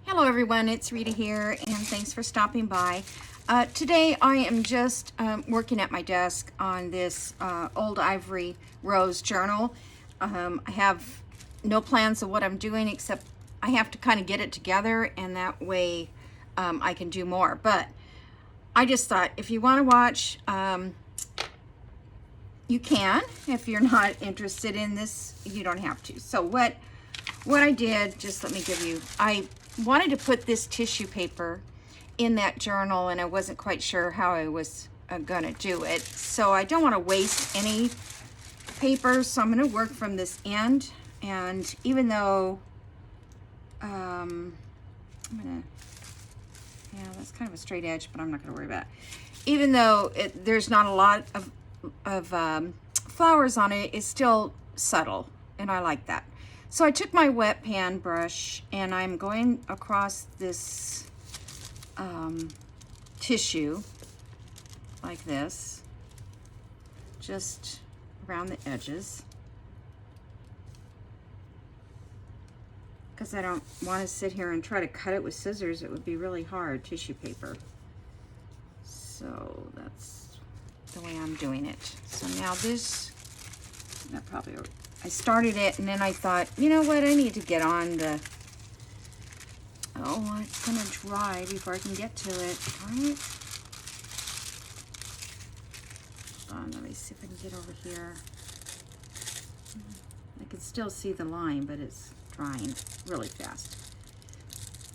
Hello everyone, it's Rita here and thanks for stopping by. Today I am just working at my desk on this old Ivory Rose journal. I have no plans of what I'm doing except I have to kind of get it together, and that way I can do more. But I just thought if you want to watch, you can. If you're not interested in this, you don't have to. So what I did, just let me give you, I wanted to put this tissue paper in that journal and I wasn't quite sure how I was gonna do it. So I don't want to waste any paper, so I'm gonna work from this end. And even though that's kind of a straight edge, but I'm not gonna worry about it. Even though there's not a lot of flowers on it, it's still subtle and I like that. So I took my wet pan brush and I'm going across this tissue like this, just around the edges, because I don't want to sit here and try to cut it with scissors. It would be really hard, tissue paper. So that's the way I'm doing it. So now I started it and then I thought, you know what, I need to get on the, it's gonna dry before I can get to it. Darn it. Hold on, let me see if I can get over here. I can still see the line, but it's drying really fast.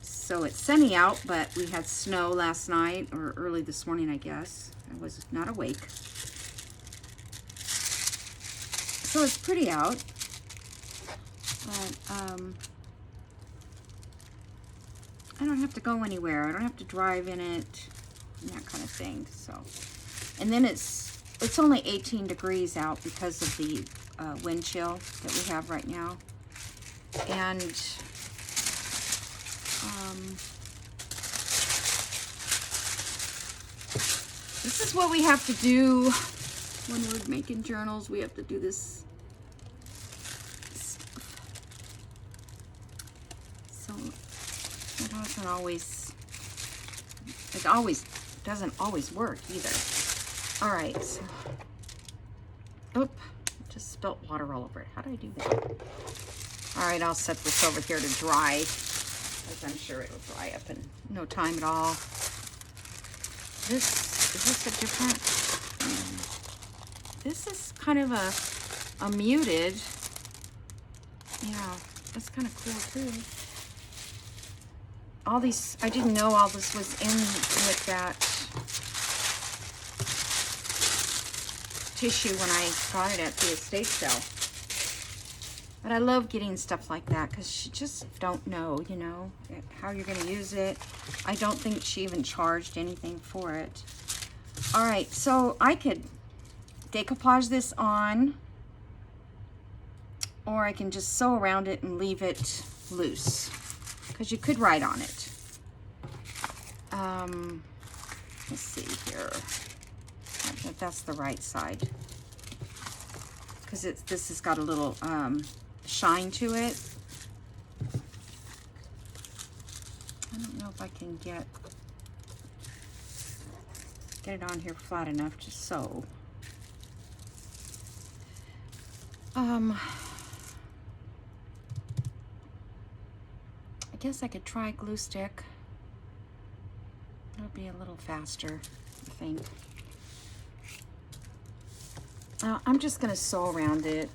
So it's sunny out, but we had snow last night, or early this morning, I guess. I was not awake. So it's pretty out, but I don't have to go anywhere. I don't have to drive in it and that kind of thing. So, and then it's only 18 degrees out because of the wind chill that we have right now. And this is what we have to do when we're making journals. We have to do this stuff. So it doesn't always work either. All right, so, just spilt water all over it. How did I do that? All right, I'll set this over here to dry, because I'm sure it'll dry up in no time at all. Is this a different? This is kind of a muted. Yeah, that's kind of cool too. All these, I didn't know all this was in with that tissue when I got it at the estate sale. But I love getting stuff like that because you just don't know, you know, how you're going to use it. I don't think she even charged anything for it. All right, so I could decoupage this on, or I can just sew around it and leave it loose, because you could write on it. Let's see here. If that's the right side, because this has got a little shine to it. I don't know if I can get it on here flat enough to sew. I guess I could try glue stick. It'll be a little faster, I think. I'm just gonna sew around it.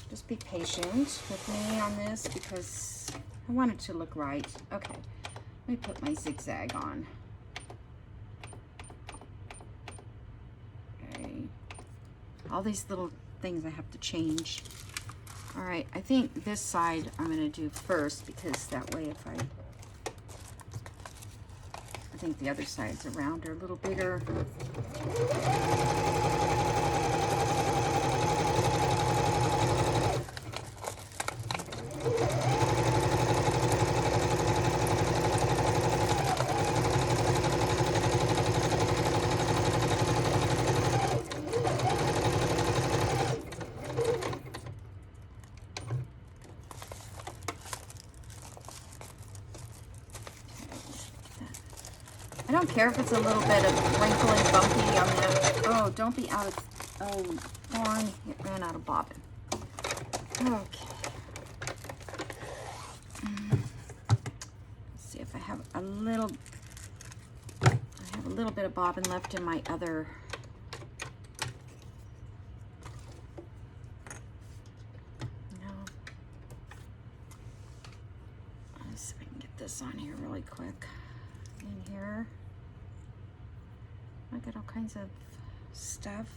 Just be patient with me on this because I want it to look right. Okay, let me put my zigzag on. Okay, all these little things I have to change. All right, I think this side I'm gonna do first, because that way if I think the other sides around are a little bigger. I don't care if it's a little bit of wrinkly and bumpy on the, oh, don't be out of, oh, darn, it ran out of bobbin. Okay. Let's see if I have a little bit of bobbin left in my other. No. Let's see if I can get this on here really quick. In here. I got all kinds of stuff.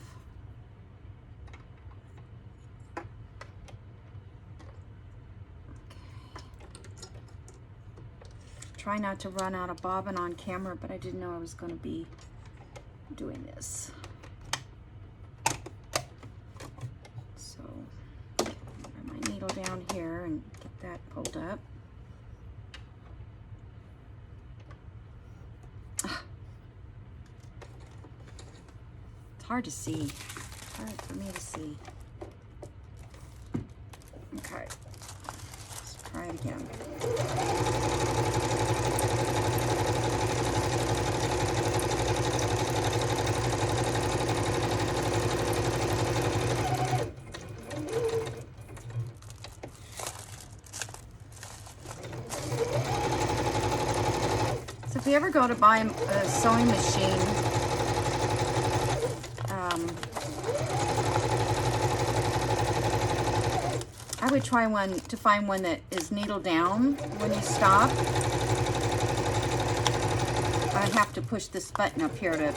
Try not to run out of bobbin on camera, but I didn't know I was going to be doing this. So, put my needle down here and get that pulled up. It's hard to see. It's hard for me to see. Okay, let's try it again. If you ever go to buy a sewing machine, I would try to find one that is needle down when you stop. I have to push this button up here to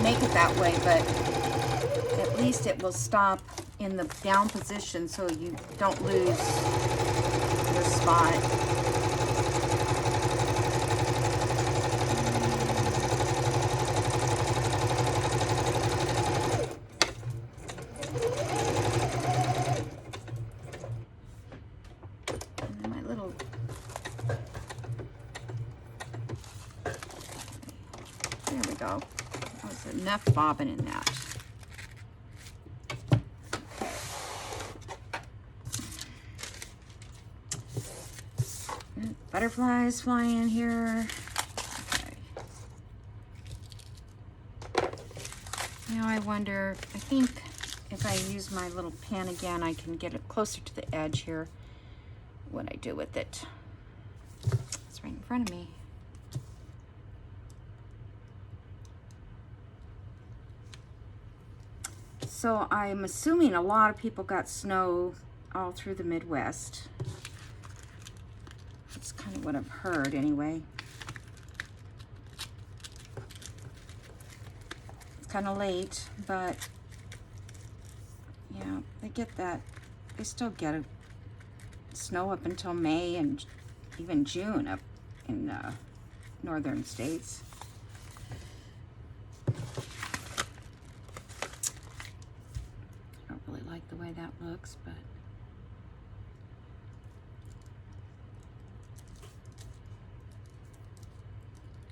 make it that way, but at least it will stop in the down position so you don't lose your spot. There we go. There's enough bobbin in that. Okay. Butterflies flying in here. Okay. Now I wonder, I think if I use my little pen again, I can get it closer to the edge here. What I do with it. It's right in front of me. So I'm assuming a lot of people got snow all through the Midwest. That's kind of what I've heard anyway. It's kind of late, but yeah, they get that. They still get a snow up until May and even June up in northern states. I don't really like the way that looks, but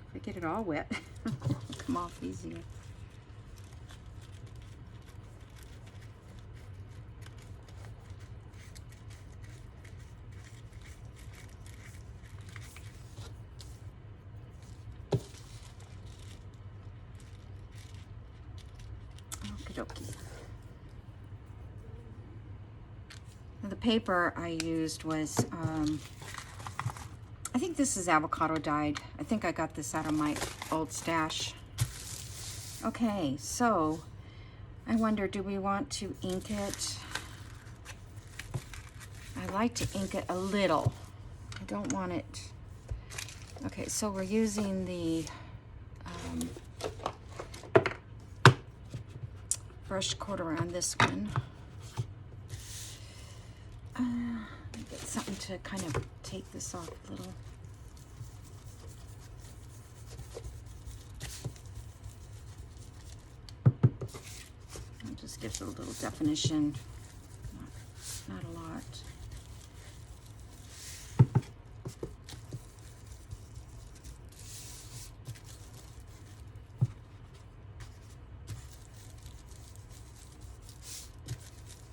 if I get it all wet, it'll come off easier. The paper I used was, I think this is avocado dyed. I think I got this out of my old stash. Okay, so I wonder, do we want to ink it? I like to ink it a little. I don't want it. Okay, so we're using the brush coat around this one. Get something to kind of take this off a little. It just gives it a little definition. Not a lot.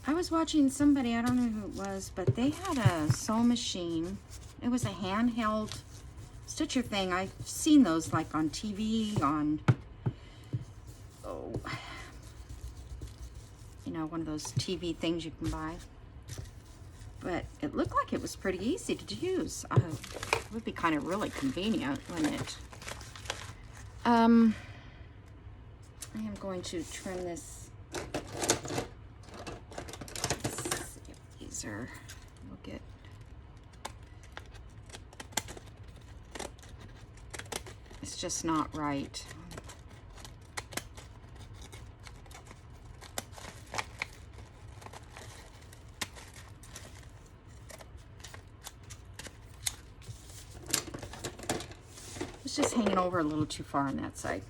I was watching somebody, I don't know who it was, but they had a sewing machine. It was a handheld stitcher thing, I've seen those like on TV, on, oh, you know, one of those TV things you can buy. But it looked like it was pretty easy to use. It would be kind of really convenient, wouldn't it? I am going to trim this. Let's see if these are, we'll get, it's just not right. It's just hanging over a little too far on that side.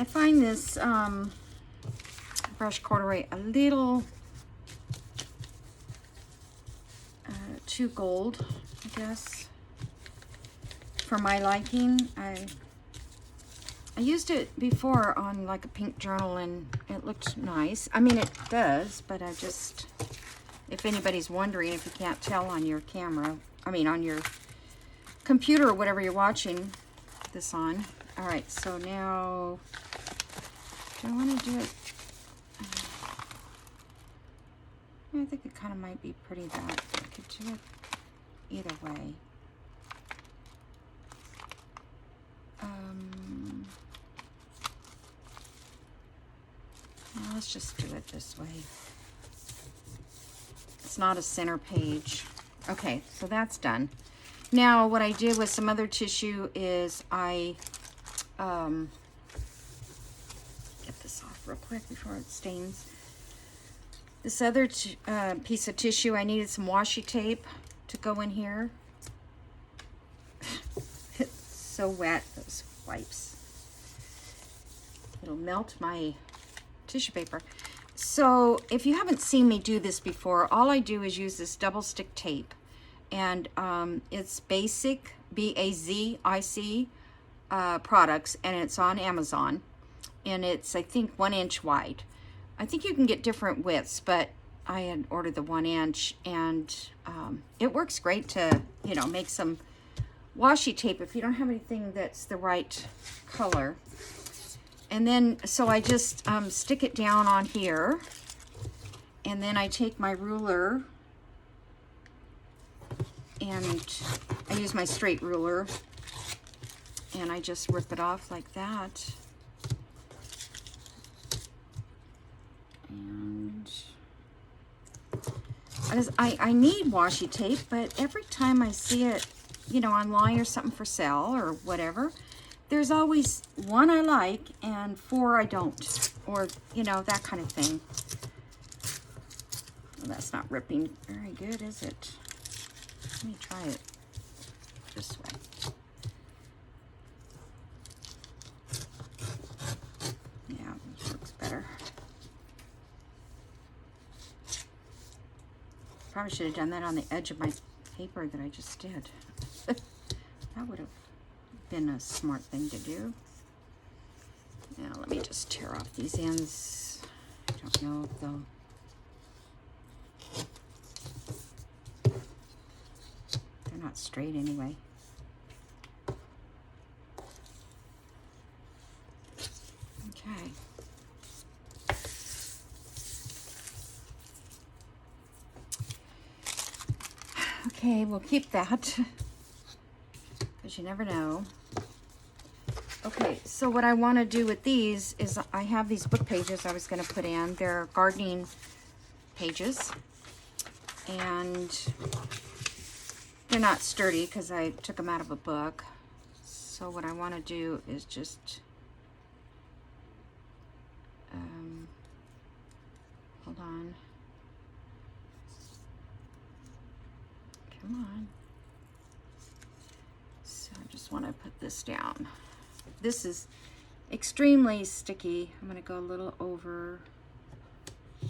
I find this brush corduroy a little too gold, I guess, for my liking. I used it before on like a pink journal and it looked nice. I mean, it does, but I just, if anybody's wondering, if you can't tell on your camera, I mean on your computer or whatever you're watching this on. All right, so now, do I want to do it? I think it kind of might be pretty that. I could do it either way. Well, let's just do it this way. It's not a center page. Okay, so that's done. Now what I did with some other tissue is I get this off real quick before it stains. This other piece of tissue, I needed some washi tape to go in here. It's so wet, those wipes. It'll melt my tissue paper. So if you haven't seen me do this before, all I do is use this double stick tape, and it's Basic, B-A-Z-I-C products, and it's on Amazon, and it's, I think, 1 inch wide. I think you can get different widths, but I had ordered the 1 inch, and it works great to, you know, make some washi tape if you don't have anything that's the right color. And then, so I just stick it down on here, and then I take my ruler, and I use my straight ruler, and I just rip it off like that. And I need washi tape, but every time I see it, you know, online or something for sale or whatever, there's always 1 I like and 4 I don't, or, you know, that kind of thing. Well, that's not ripping very good, is it? Let me try it this way. Yeah, this looks better. Probably should have done that on the edge of my paper that I just did. That would have been a smart thing to do. Now let me just tear off these ends. I don't know if they'll... They're not straight anyway. Okay. Okay, we'll keep that, because you never know. Okay, so what I want to do with these is I have these book pages I was going to put in. They're gardening pages, and they're not sturdy because I took them out of a book. So what I want to do is just hold on. Come on. So I just want to put this down. This is extremely sticky. I'm going to go a little over.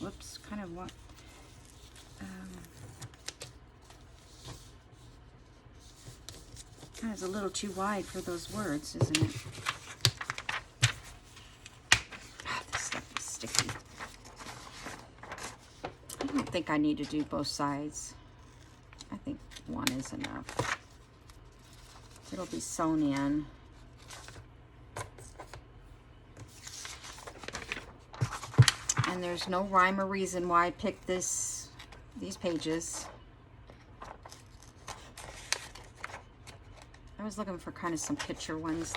Whoops, kind of what? Kind of a little too wide for those words, isn't it? Ah, this stuff is sticky. think I need to do both sides. I think one is enough. It'll be sewn in. And there's no rhyme or reason why I picked these pages. I was looking for kind of some picture ones.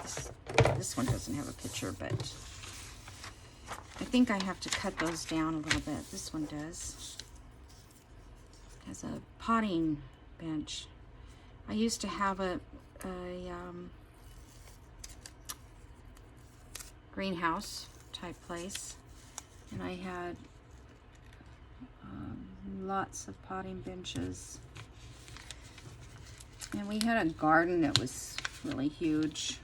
This one doesn't have a picture, but I think I have to cut those down a little bit. This one does. It has a potting bench. I used to have a greenhouse type place, and I had lots of potting benches. And we had a garden that was really huge,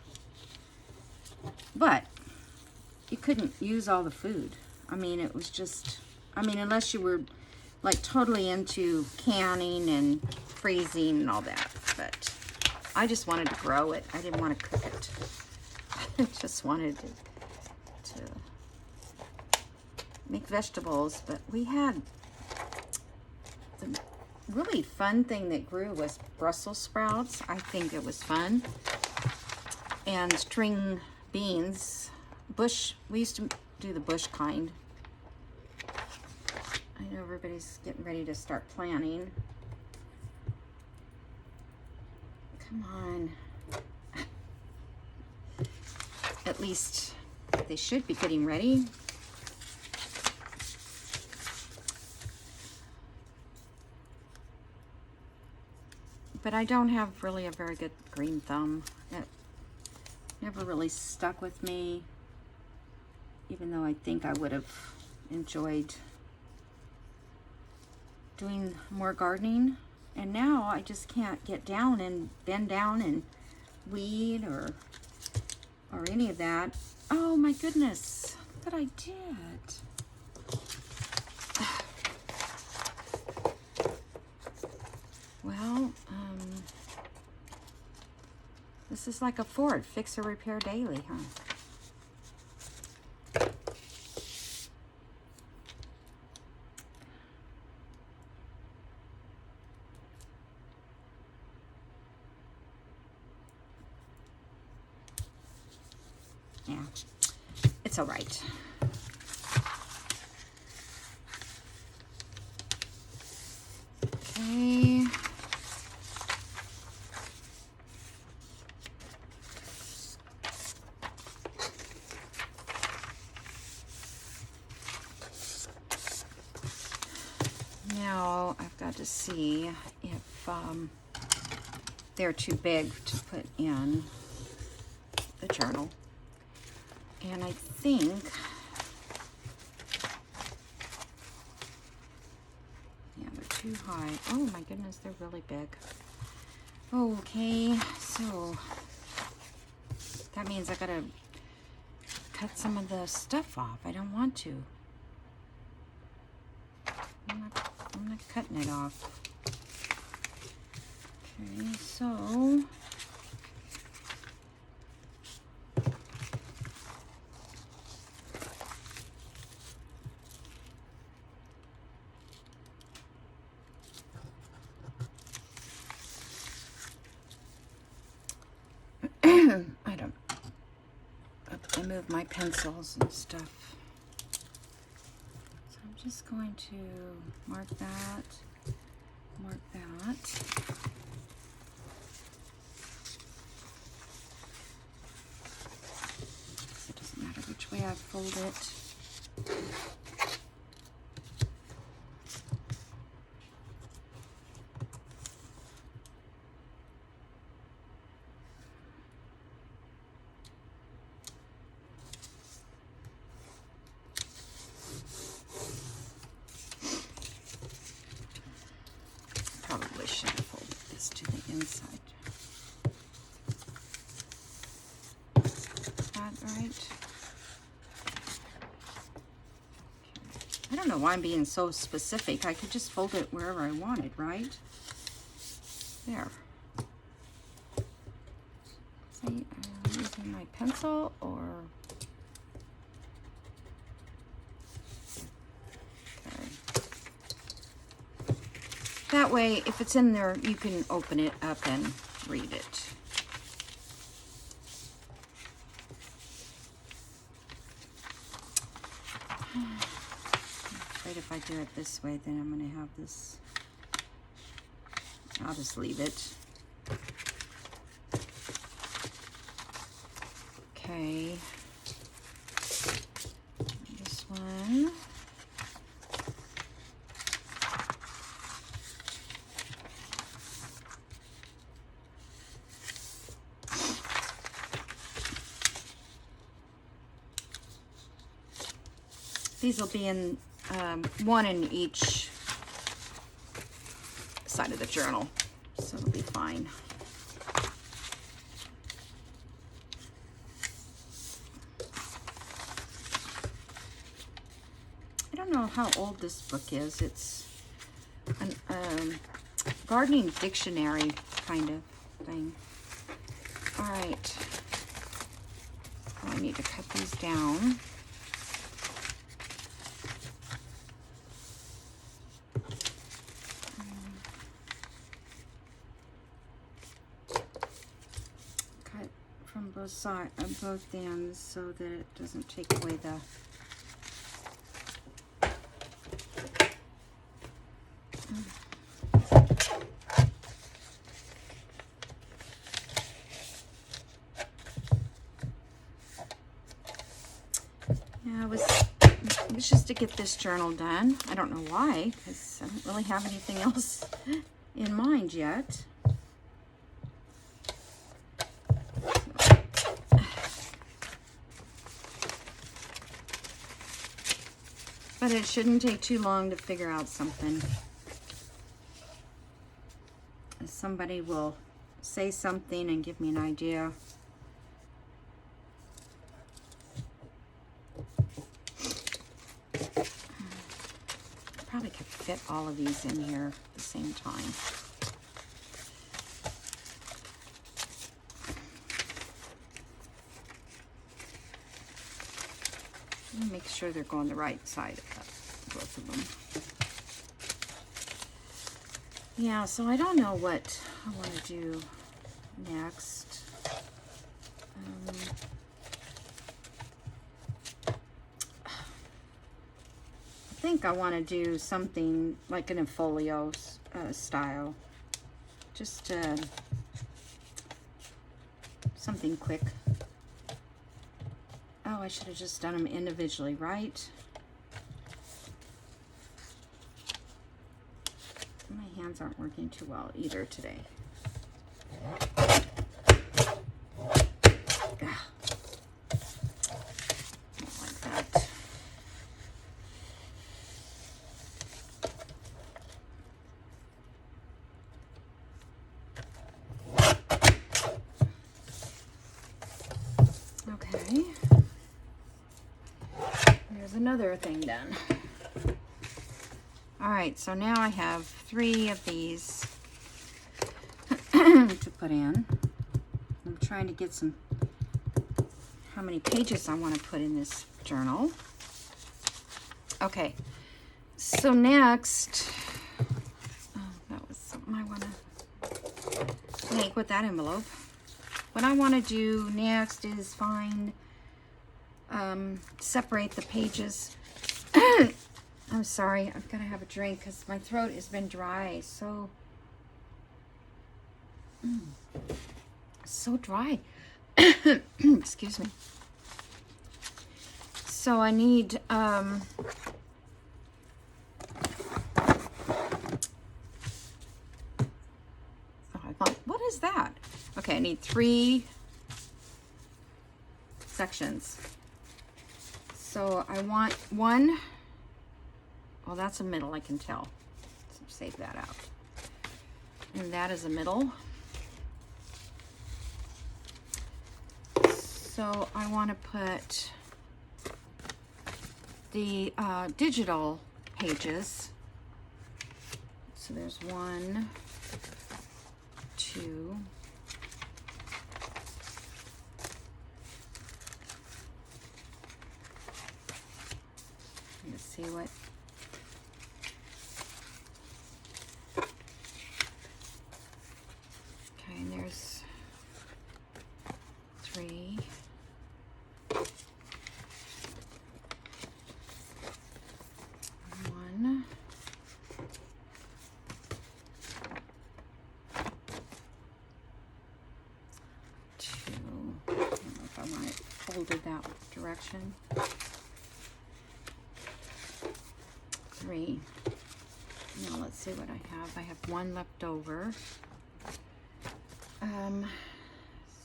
but you couldn't use all the food. I mean, it was just, I mean, unless you were like totally into canning and freezing and all that. But I just wanted to grow it. I didn't want to cook it. I just wanted to make vegetables. But we had the really fun thing that grew was Brussels sprouts. I think it was fun. And string beans. Bush, we used to do the bush kind. I know everybody's getting ready to start planting. Come on. At least they should be getting ready. But I don't have really a very good green thumb. It never really stuck with me, even though I think I would have enjoyed doing more gardening. And now I just can't get down and bend down and weed or any of that. Oh my goodness, look what I did. Well, this is like a Ford, fix or repair daily, huh? Yeah, it's all right. Okay. Now I've got to see if they're too big to put in the journal. And I think, yeah, they're too high. Oh my goodness, they're really big. Okay, so that means I gotta cut some of the stuff off. I don't want to. I'm not cutting it off. Okay, so I move my pencils and stuff. So I'm just going to mark that. So it doesn't matter which way I fold it. Probably should have folded this to the inside. Is that right? Okay. I don't know why I'm being so specific. I could just fold it wherever I wanted, right? There. See, I'm using my pencil or... Okay. That way, if it's in there, you can open it up and read it. Afraid if I do it this way, then I'm going to have this. I'll just leave it. Okay. This one. These will be in one in each side of the journal, so it'll be fine. I don't know how old this book is. It's a gardening dictionary kind of thing. All right. Oh, I need to cut these down. From both sides, both ends, so that it doesn't take away the yeah, it was just to get this journal done. I don't know why, because I don't really have anything else in mind yet. But it shouldn't take too long to figure out something. Somebody will say something and give me an idea. Probably could fit all of these in here at the same time. Make sure they're going the right side of both of them. Yeah, so I don't know what I want to do next. I think I want to do something like an folio style. Just something quick. Oh, I should have just done them individually, right? My hands aren't working too well either today. Ugh. Not like that. Okay. There's another thing done. All right, so now I have 3 of these to put in. I'm trying to get some, how many pages I want to put in this journal. Okay, so next, oh, that was something I want to make with that envelope. What I want to do next is find, separate the pages. I'm sorry, I've got to have a drink because my throat has been dry. So dry. Excuse me. So I need what is that? Okay, I need 3 sections. So I want one. Well, that's a middle, I can tell. So save that out. And that is a middle. So I want to put the digital pages. So there's 1, 2. Let's see what. folded that direction. 3. Now let's see what I have. I have 1 left over.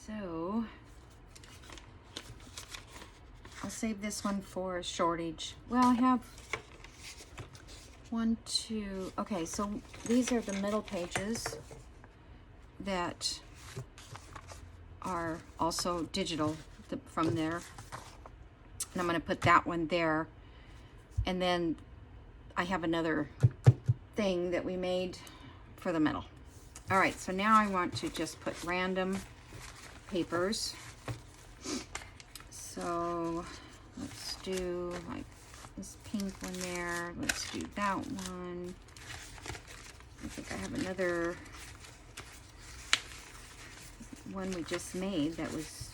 So I'll save this one for a shortage. Well, I have 1, 2. Okay, so these are the middle pages that are also digital from there. And I'm going to put that one there. And then I have another thing that we made for the middle. All right, so now I want to just put random papers. So let's do like this pink one there. Let's do that one. I think I have another one we just made that was,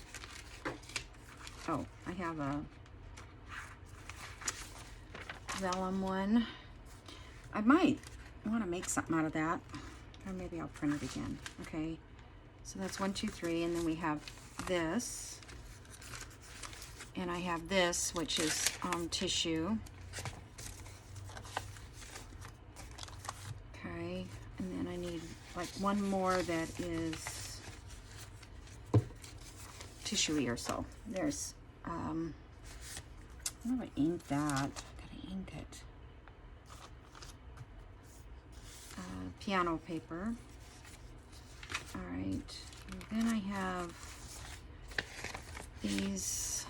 oh, I have a vellum one. I might want to make something out of that, or maybe I'll print it again. Okay, so that's 1, 2, 3, and then we have this, and I have this, which is tissue. Okay, and then I need like one more that is tissue-y or so. There's how do I ink that? I gotta ink it. Piano paper. All right, and then I have these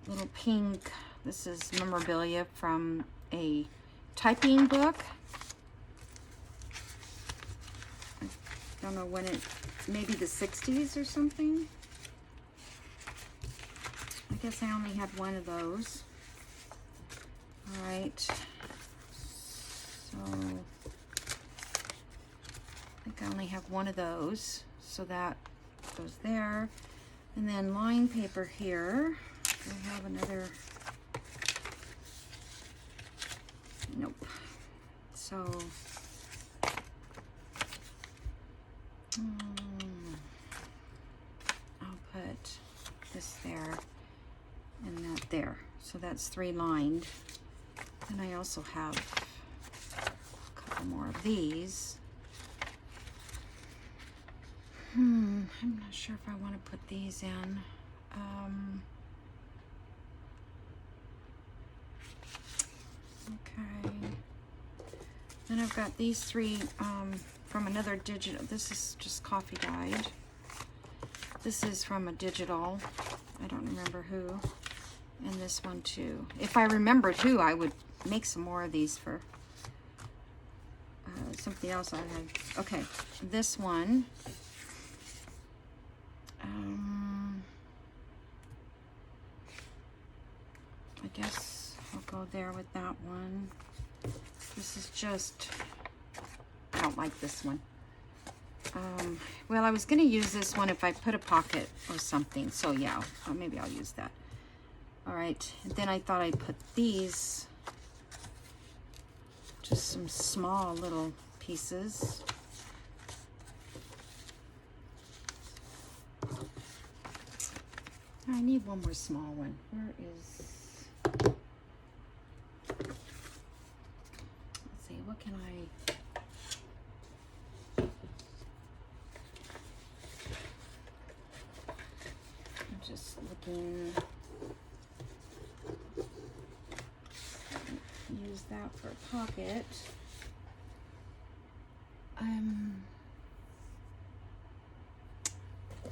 little pink, this is memorabilia from a typing book. I don't know when it, maybe the 60s or something. I guess I only had one of those. All right, so I think I only have one of those, so that goes there. And then line paper here. Do I have another? Nope. So I'll put this there and that there. So that's 3 lined. And I also have a couple more of these. I'm not sure if I want to put these in. Okay. Then I've got these 3 from another digital. This is just coffee dyed. This is from a digital. I don't remember who. And this one too. If I remembered who, I would make some more of these for something else I had. Okay, this one. I guess I'll go there with that one. This is just, I don't like this one. Well, I was going to use this one if I put a pocket or something. So yeah, maybe I'll use that. All right, and then I thought I'd put these, just some small little pieces. I need one more small one. Where is, let's see, what can I, I'm just looking, use that for a pocket.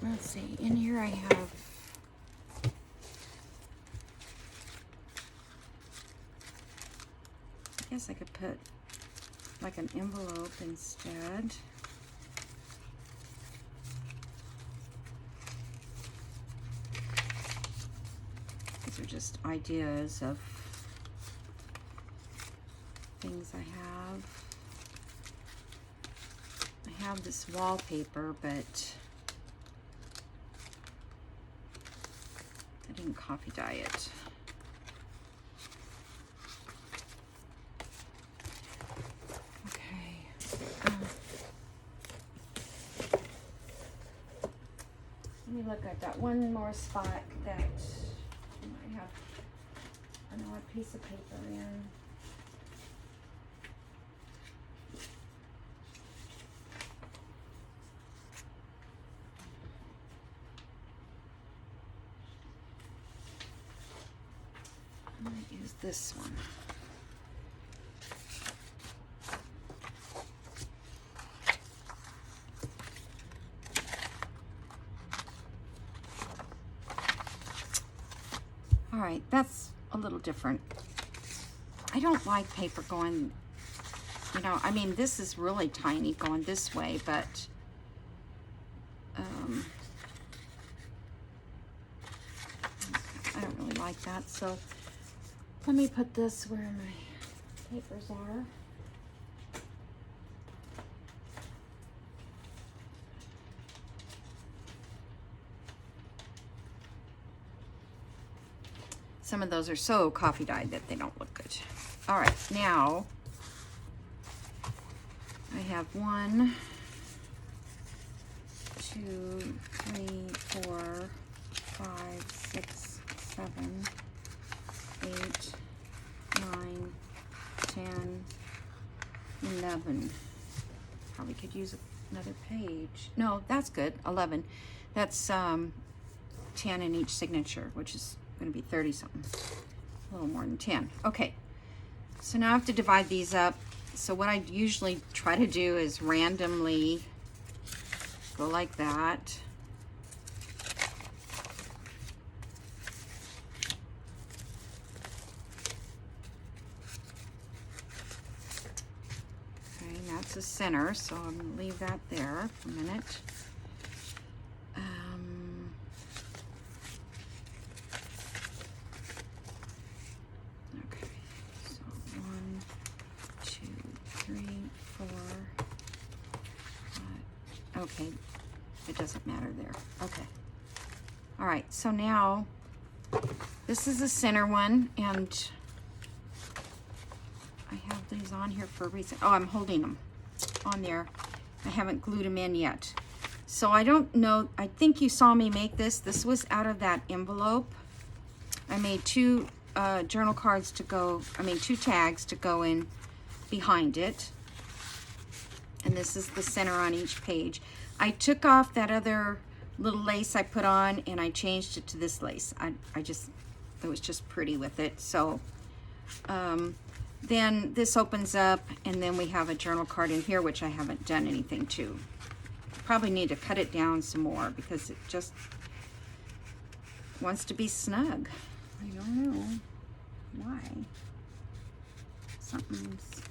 Let's see, in here I have, I guess I could put like an envelope instead. These are just ideas of things I have. I have this wallpaper, but I didn't coffee dye it. look, I've got one more spot that I might have another piece of paper in. I might use this one. All right, that's a little different. I don't like paper going, you know, I mean, this is really tiny going this way, but I don't really like that. So let me put this where my papers are. Some of those are so coffee dyed that they don't look good. All right, now I have 1, 2, 3, 4, 5, 6, 7, 8, 9, 10, 11. Probably could use another page. No, that's good, 11. That's 10 in each signature, which is going to be 30 something, a little more than 10. Okay, so now I have to divide these up. So what I usually try to do is randomly go like that. Okay, and that's the center, so I'm going to leave that there for a minute. Okay, it doesn't matter there. Okay. All right, so now this is the center one, and I have these on here for a reason. Oh, I'm holding them on there. I haven't glued them in yet. So I don't know, I think you saw me make this. This was out of that envelope. I made 2 journal cards to go, 2 tags to go in behind it. And this is the center on each page. I took off that other little lace I put on and I changed it to this lace. It was just pretty with it. So then this opens up, and then we have a journal card in here, which I haven't done anything to. Probably need to cut it down some more because it just wants to be snug. I don't know why. Something's...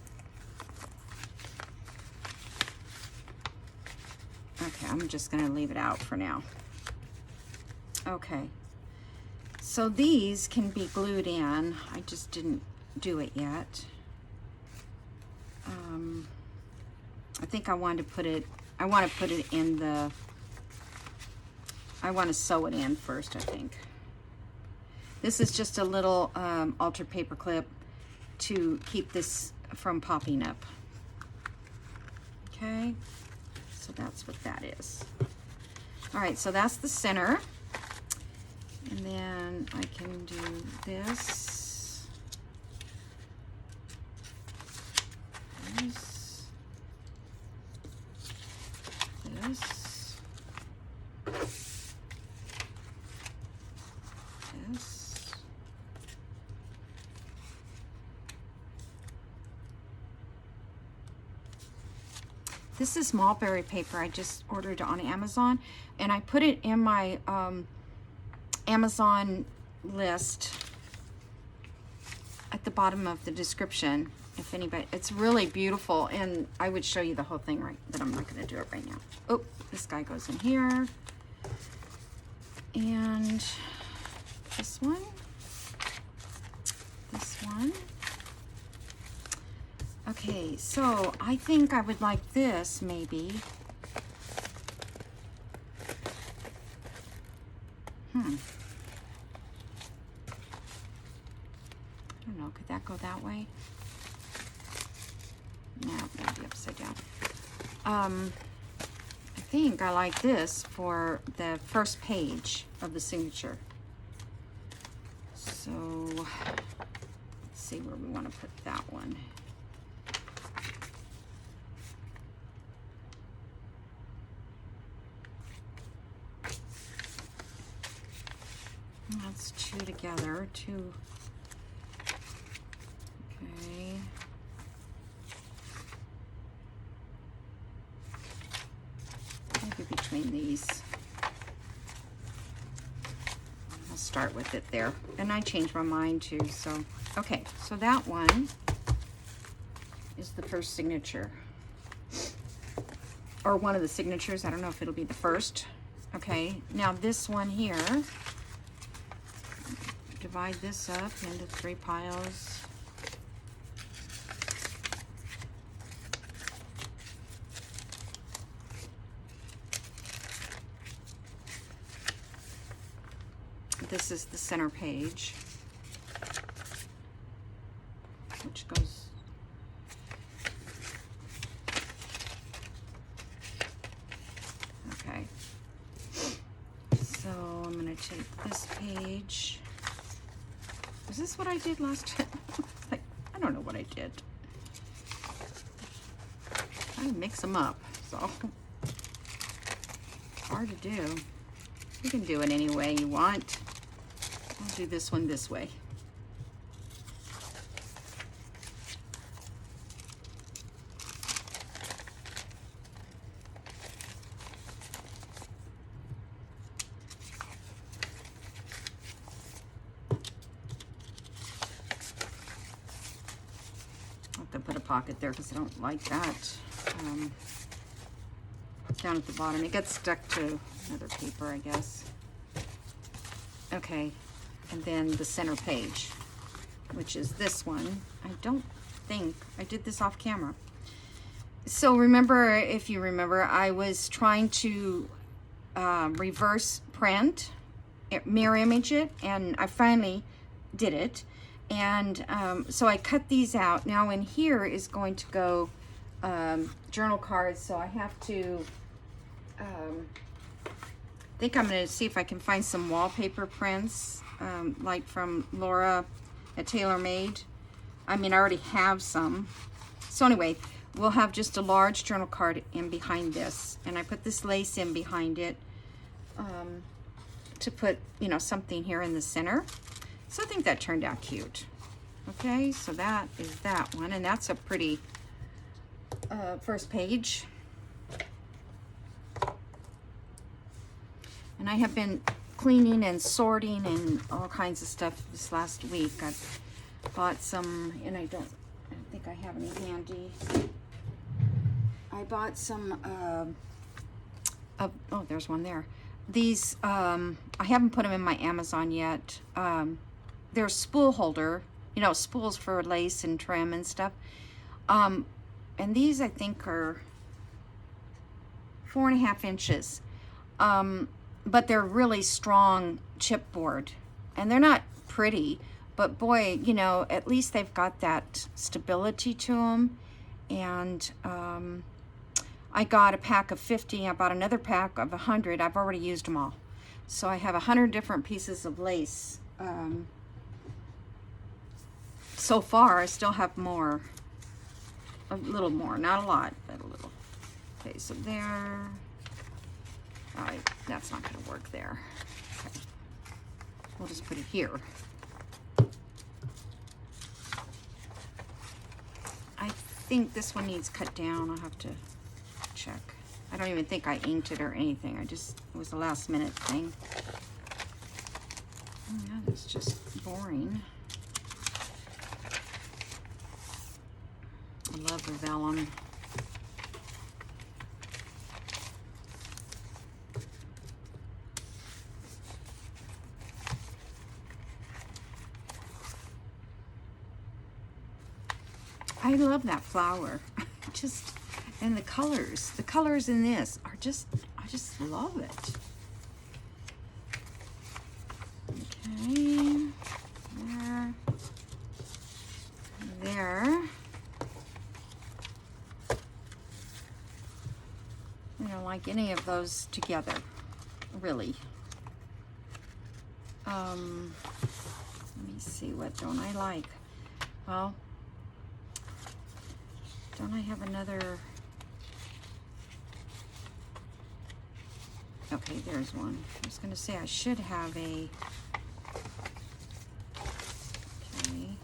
Okay, I'm just going to leave it out for now. Okay, so these can be glued in. I just didn't do it yet. I think I want to put it in the, I want to sew it in first, I think. This is just a little altered paper clip to keep this from popping up. Okay. So that's what that is. All right, so that's the center. And then I can do this. This. This. This. This is mulberry paper. I just ordered on Amazon, and I put it in my Amazon list at the bottom of the description. If anybody, it's really beautiful, and I would show you the whole thing, right? But I'm not going to do it right now. Oh, this guy goes in here, and this one, this one. Okay, so I think I would like this, maybe. I don't know, could that go that way? No, that'd be upside down. I think I like this for the first page of the signature. So let's see where we want to put that one. That's two together, two. Okay. Maybe between these. I'll start with it there. And I changed my mind too, so. Okay, so that one is the first signature. Or one of the signatures. I don't know if it'll be the first. Okay, now this one here. Divide this up into 3 piles. This is the center page, which goes okay. So I'm going to take this page. Is this what I did last time? Like, I don't know what I did. I mix them up, so it's hard to do. You can do it any way you want. I'll do this one this way. Put a pocket there because I don't like that. Down at the bottom, it gets stuck to another paper, I guess. Okay, and then the center page, which is this one. I don't think I did this off camera. So remember, if you remember, I was trying to reverse print, mirror image it, and I finally did it. And so I cut these out. Now in here is going to go journal cards, so I have to think I'm going to see if I can find some wallpaper prints, like from Laura at TaylorMade. I mean, I already have some. So anyway, we'll have just a large journal card in behind this, and I put this lace in behind it to put, you know, something here in the center. So I think that turned out cute. Okay, so that is that one, and that's a pretty first page. And I have been cleaning and sorting and all kinds of stuff this last week. I've bought some, and I don't think I have any handy. I bought some, oh, there's one there. These, I haven't put them in my Amazon yet. They're spool holder, you know, spools for lace and trim and stuff. And these I think are 4.5 inches. But they're really strong chipboard, and they're not pretty, but boy, you know, at least they've got that stability to them. And I got a pack of 50. I bought another pack of 100. I've already used them all, so I have 100 different pieces of lace. So far, I still have more, a little more, not a lot, but a little. Okay, so there. All right, that's not going to work there. Okay. We'll just put it here. I think this one needs cut down. I'll have to check. I don't even think I inked it or anything. It was a last minute thing. Oh, yeah, that's just boring. I love the vellum. I love that flower. And the colors in this are just, I just love it. Okay, there. And a like any of those together, really. Let me see, what don't I like? Well, don't I have another? Okay, there's one. I was going to say I should have a... Okay,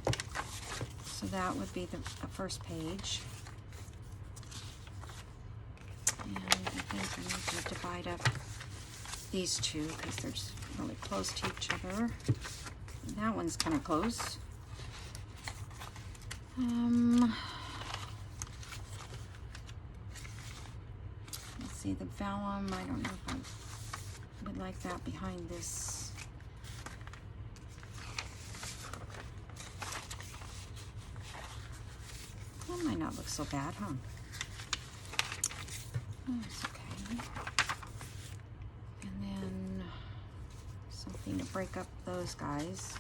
so that would be the first page. And I think I need to divide up these two because they're just really close to each other. And that one's kind of close. Let's see, the vellum, I don't know if I would like that behind this. That might not look so bad, huh? That's okay. And then something to break up those guys.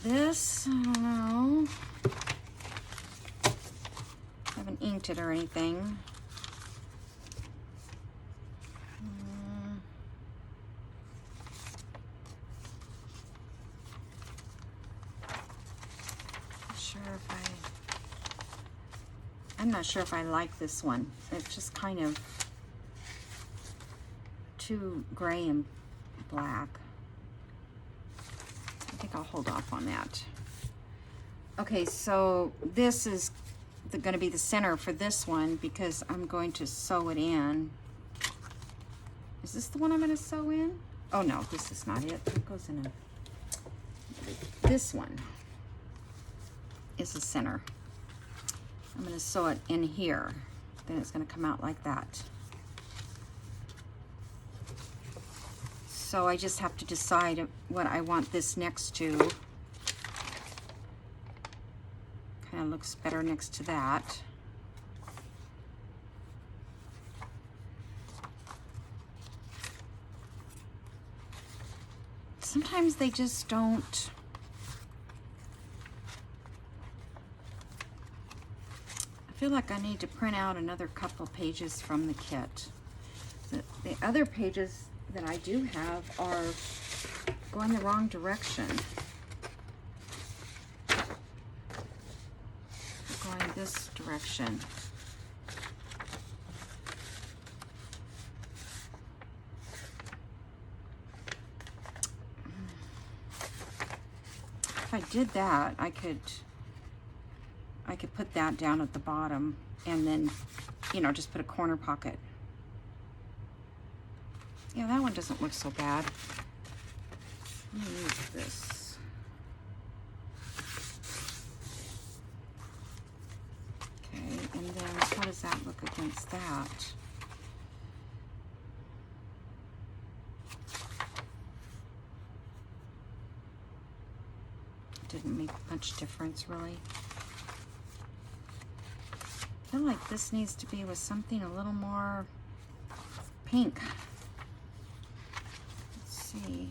This, I don't know. I haven't inked it or anything. I'm not sure if I like this one. It's just kind of too gray and black. I think I'll hold off on that. Okay, so this is going to be the center for this one because I'm going to sew it in. Is this the one I'm going to sew in? Oh no, this is not it. It goes in a... This one is the center. I'm going to sew it in here. Then it's going to come out like that. So I just have to decide what I want this next to. Kind of looks better next to that. Sometimes they just don't. I feel like I need to print out another couple pages from the kit. The other pages that I do have are going the wrong direction. They're going this direction. If I did that, I could put that down at the bottom and then, you know, just put a corner pocket. Yeah, that one doesn't look so bad. Let me use this. Okay, and then how does that look against that? Didn't make much difference, really. I feel like this needs to be with something a little more pink. Let's see.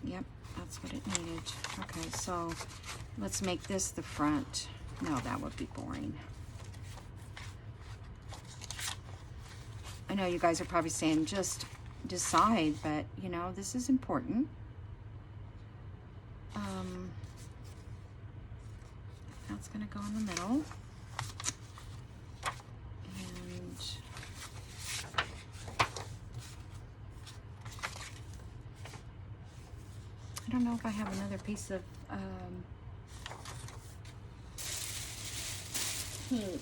Yep, that's what it needed. Okay, so let's make this the front. No, that would be boring. I know you guys are probably saying just decide, but you know, this is important. That's going to go in the middle. And I don't know if I have another piece of pink.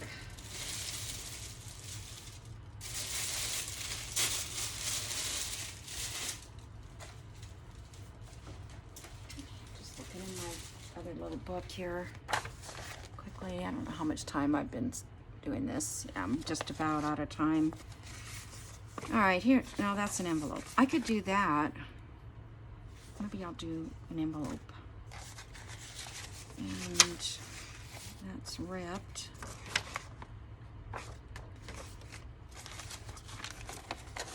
Just looking in my other little book here. I don't know how much time I've been doing this. I'm just about out of time. All right, here, no, that's an envelope. I could do that. maybe I'll do an envelope. And that's ripped.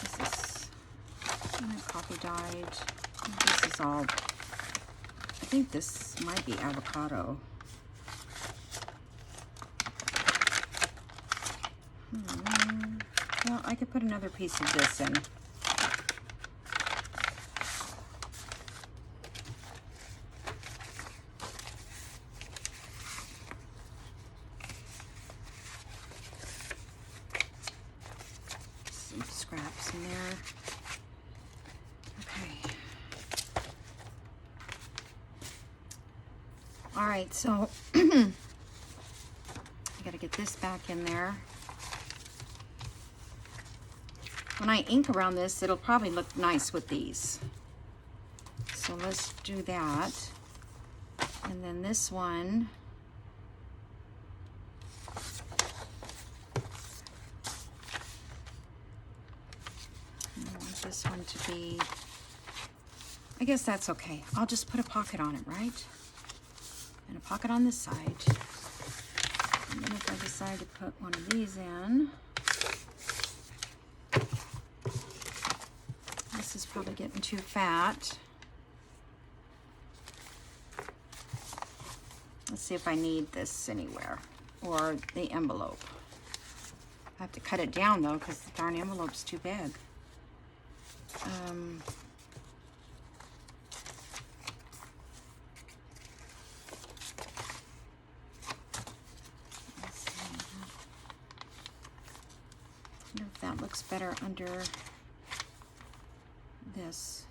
This is copy dyed. This is all, I think this might be avocado. Well, I could put another piece of this in. Some scraps in there. Okay. All right, so I gotta get this back in there. When I ink around this, it'll probably look nice with these. So let's do that. And then this one, I want this one to be, I guess that's okay. I'll just put a pocket on it, right? And a pocket on this side. And then if I decide to put one of these in, this is probably getting too fat. Let's see if I need this anywhere, or the envelope. I have to cut it down though, because the darn envelope's too big. Let's see. I wonder if that looks better under this.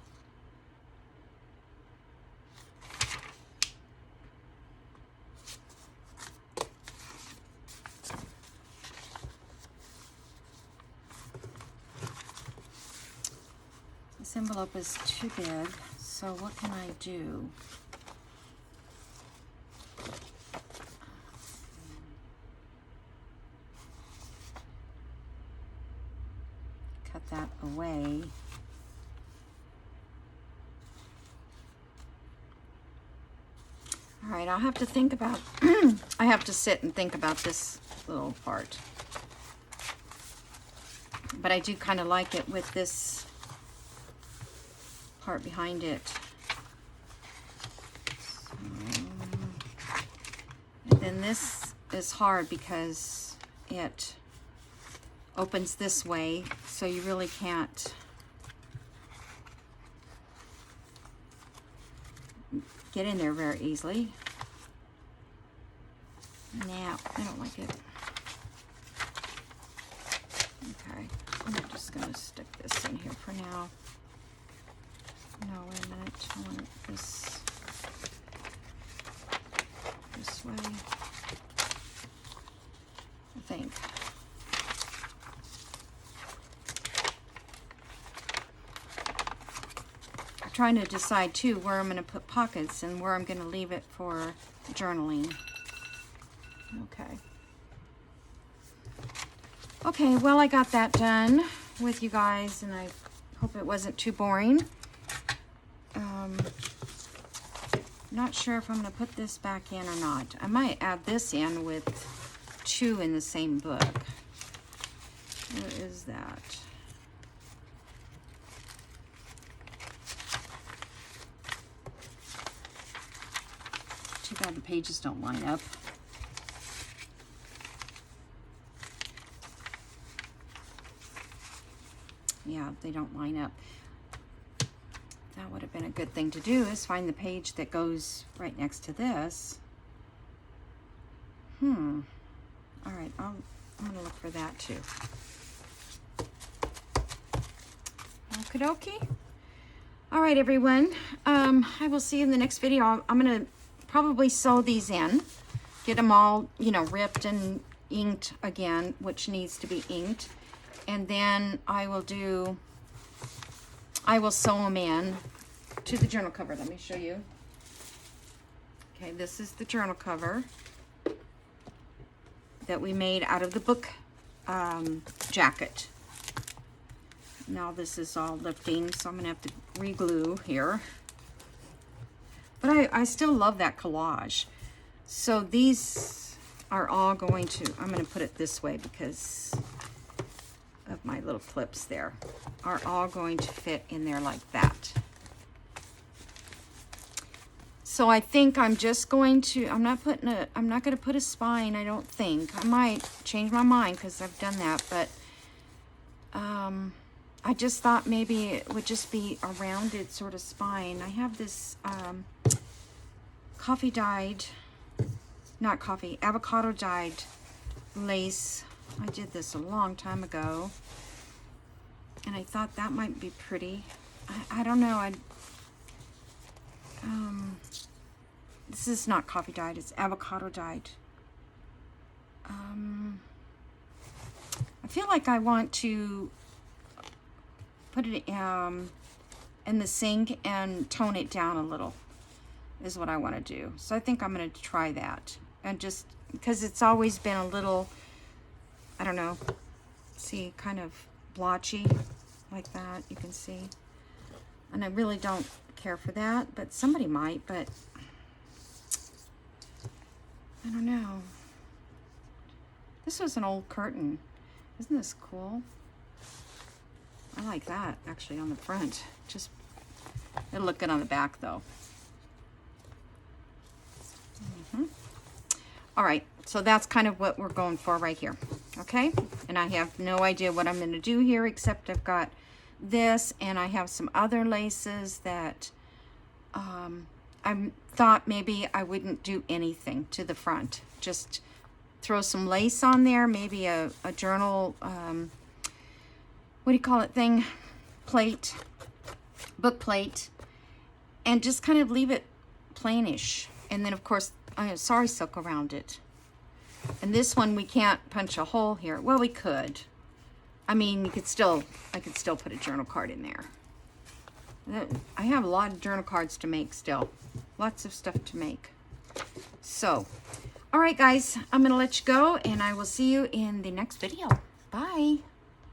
This envelope is too big, so what can I do? Cut that away. All right, I'll have to think about, I have to sit and think about this little part. But I do kind of like it with this part behind it. So, and then this is hard because it opens this way, so you really can't get in there very easily. Now, I don't like it. Okay, I'm just gonna stick this in here for now. No, wait a minute, I want it this way, I think. I'm trying to decide too where I'm going to put pockets and where I'm going to leave it for journaling. Okay. Okay, well, I got that done with you guys, and I hope it wasn't too boring. Not sure if I'm going to put this back in or not. I might add this in with two in the same book. Where is that? Too bad the pages don't line up. Yeah, they don't line up. That would have been a good thing to do, is find the page that goes right next to this. All right, I'm gonna look for that too. Okie dokie. All right, everyone. I will see you in the next video. I'm gonna probably sew these in, get them all, you know, ripped and inked again, which needs to be inked. And then I will sew them in to the journal cover. Let me show you. Okay, this is the journal cover that we made out of the book jacket. Now this is all lifting, so I'm gonna have to re-glue here. But I still love that collage. So these are all going to, I'm going to put it this way because of my little clips there, are all going to fit in there like that. So I think I'm just going to, I'm not going to put a spine, I don't think. I might change my mind because I've done that, but I just thought maybe it would just be a rounded sort of spine. I have this avocado dyed lace. I did this a long time ago, and I thought that might be pretty. I don't know. This is not coffee dyed, it's avocado dyed. I feel like I want to put it in the sink and tone it down a little is what I want to do. So I think I'm going to try that. And just because it's always been a little, I don't know, see, kind of blotchy like that, you can see. And I really don't care for that, but somebody might, but I don't know. This was an old curtain. Isn't this cool? I like that actually on the front. Just, it'll look good on the back though. All right, so that's kind of what we're going for right here, okay? And I have no idea what I'm gonna do here, except I've got this, and I have some other laces that I thought maybe I wouldn't do anything to the front. Just throw some lace on there, maybe a journal, what do you call it thing? Plate, book plate, and just kind of leave it plainish. And then of course, I have sari silk around it. And this one we can't punch a hole here. Well, we could. I mean, I could still put a journal card in there. I have a lot of journal cards to make still. Lots of stuff to make. So, all right guys, I'm gonna let you go and I will see you in the next video. Bye.